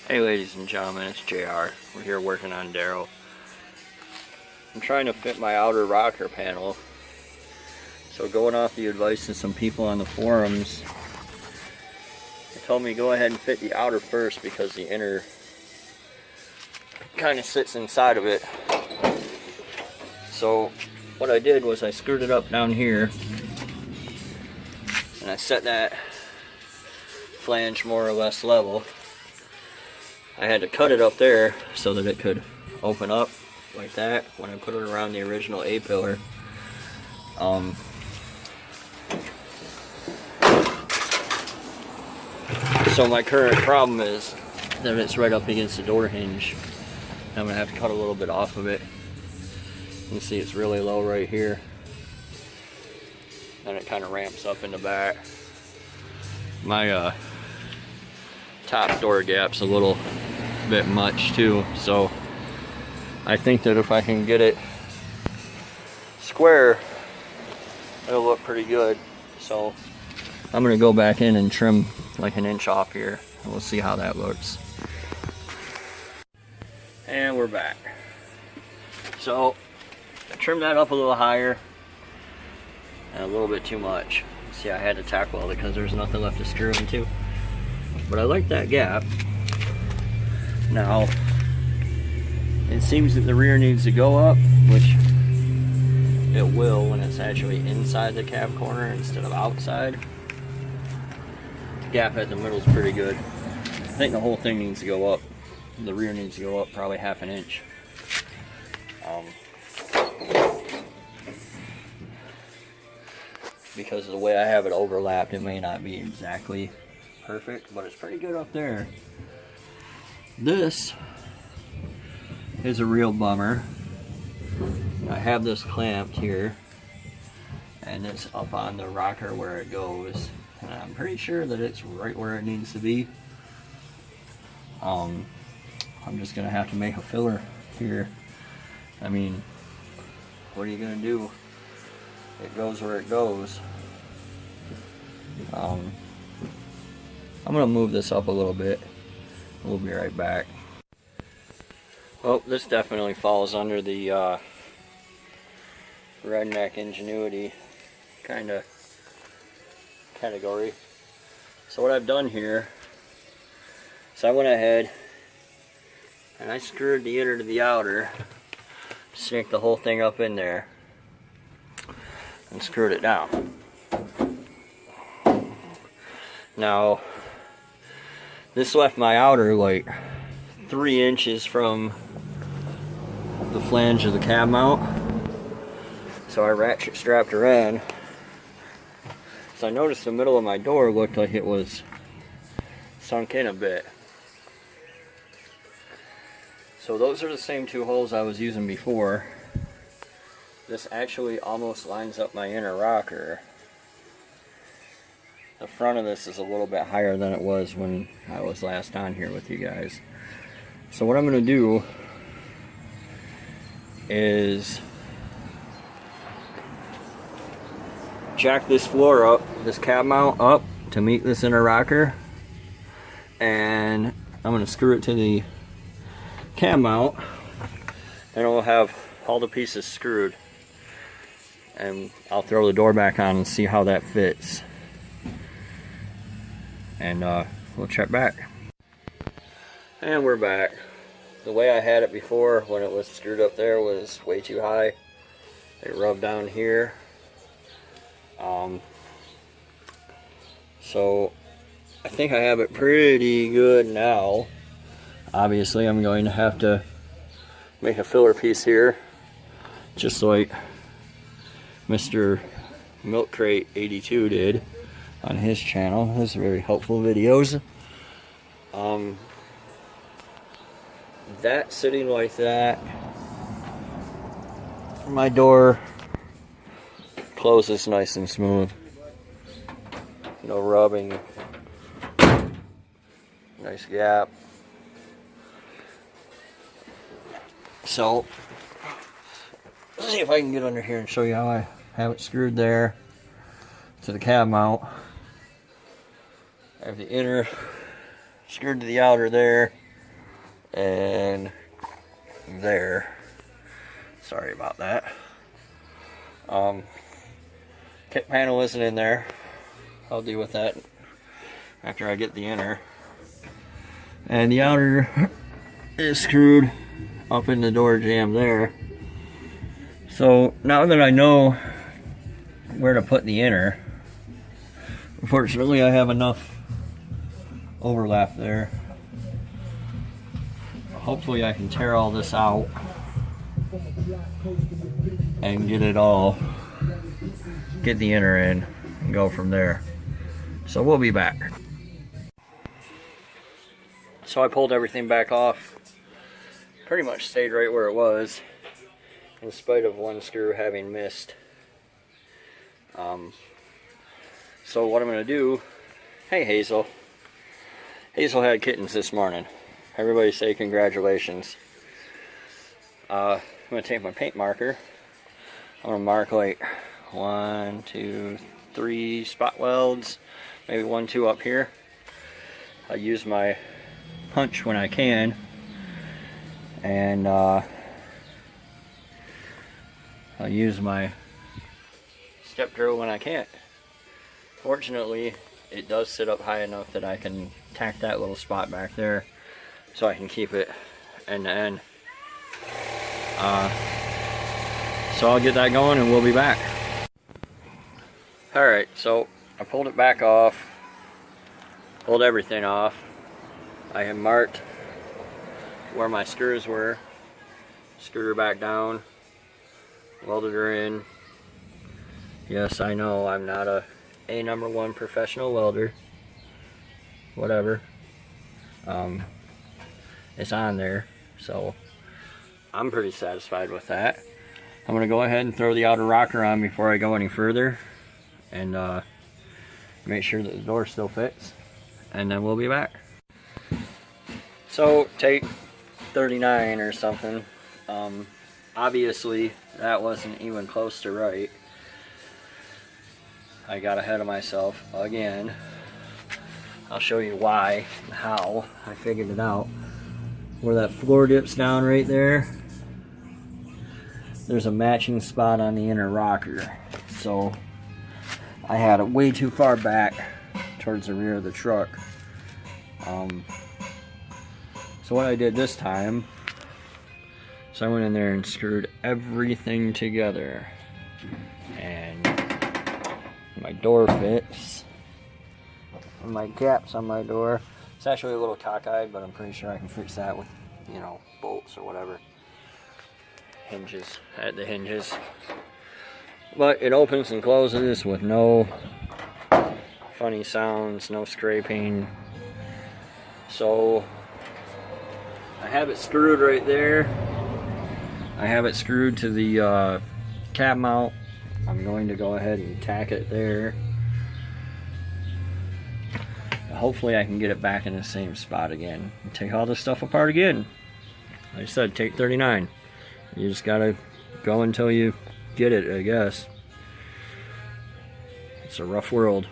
Hey ladies and gentlemen, it's JR. We're here working on Daryl. I'm trying to fit my outer rocker panel. So going off the advice of some people on the forums, they told me go ahead and fit the outer first because the inner kind of sits inside of it. So what I did was I screwed it up down here and I set that flange more or less level. I had to cut it up there so that it could open up like that when I put it around the original A-pillar. So my current problem is that it's right up against the door hinge. I'm going to have to cut a little bit off of it. You can see it's really low right here. And it kind of ramps up in the back. My top door gap's a little bit much too, so I think that if I can get it square, it'll look pretty good. So I'm gonna go back in and trim like an inch off here, and we'll see how that looks. And we're back. So I trimmed that up a little higher and a little bit too much. See, I had to tack weld it because there's nothing left to screw into. But I like that gap. Now, it seems that the rear needs to go up, which it will when it's actually inside the cab corner instead of outside. The gap at the middle is pretty good. I think the whole thing needs to go up. The rear needs to go up probably half an inch. Because of the way I have it overlapped, it may not be exactly perfect, but it's pretty good up there. This is a real bummer. I have this clamped here, and it's up on the rocker where it goes, and I'm pretty sure that it's right where it needs to be. I'm just gonna have to make a filler here. I mean, what are you gonna do? It goes where it goes. I'm gonna move this up a little bit. We'll be right back. Well, this definitely falls under the redneck ingenuity kind of category. So what I've done here is I went ahead and I screwed the inner to the outer, snaked the whole thing up in there, and screwed it down. Now, this left my outer like 3 inches from the flange of the cab mount. So I ratchet strapped her in. So I noticed the middle of my door looked like it was sunk in a bit. So those are the same 2 holes I was using before. This actually almost lines up my inner rocker. The front of this is a little bit higher than it was when I was last on here with you guys. So what I'm going to do is jack this floor up, this cab mount up to meet this inner rocker, and I'm going to screw it to the cab mount, and we'll have all the pieces screwed, and I'll throw the door back on and see how that fits. And we'll check back. And we're back. The way I had it before when it was screwed up there was way too high. It rubbed down here. So I think I have it pretty good now. Obviously I'm going to have to make a filler piece here, just like Mr. Milk Crate 82 did on his channel. Those are very helpful videos. That sitting like that, my door closes nice and smooth. No rubbing. Nice gap. So, let's see if I can get under here and show you how I have it screwed there to the cab mount. I have the inner screwed to the outer there. and there. Sorry about that. Kick panel isn't in there. I'll deal with that after I get the inner. And the outer is screwed up in the door jamb there. So now that I know where to put the inner, unfortunately I have enough overlap there. Hopefully I can tear all this out and get the inner in and go from there. So we'll be back. So I pulled everything back off. Pretty much stayed right where it was, in spite of one screw having missed. So what I'm going to do, hey Hazel. Hazel had kittens this morning. Everybody say congratulations. I'm going to take my paint marker. I'm going to mark like 1, 2, 3 spot welds, maybe 1, 2 up here. I use my punch when I can, and I'll use my step drill when I can't. Fortunately, it does sit up high enough that I can tack that little spot back there so I can keep it end to end. So I'll get that going and we'll be back. Alright, so I pulled it back off, pulled everything off. I have marked where my screws were, screwed her back down, welded her in. Yes, I know I'm not a #1 professional welder, whatever. It's on there, so I'm pretty satisfied with that. I'm going to go ahead and throw the outer rocker on before I go any further and make sure that the door still fits, and then we'll be back. So take 39 or something. Obviously that wasn't even close to right. I got ahead of myself again. I'll show you why and how I figured it out. Where that floor dips down right there, there's a matching spot on the inner rocker. So I had it way too far back towards the rear of the truck. So what I did this time, so I went in there and screwed everything together, and my door fits, and my caps on my door. It's actually a little cockeyed, but I'm pretty sure I can fix that with, you know, bolts or whatever. Hinges, at the hinges. But it opens and closes with no funny sounds, no scraping. So I have it screwed right there. I have it screwed to the cab mount. I'm going to go ahead and tack it there. Hopefully I can get it back in the same spot again and take all this stuff apart again. Like I said, take 39. You just gotta go until you get it, I guess. It's a rough world.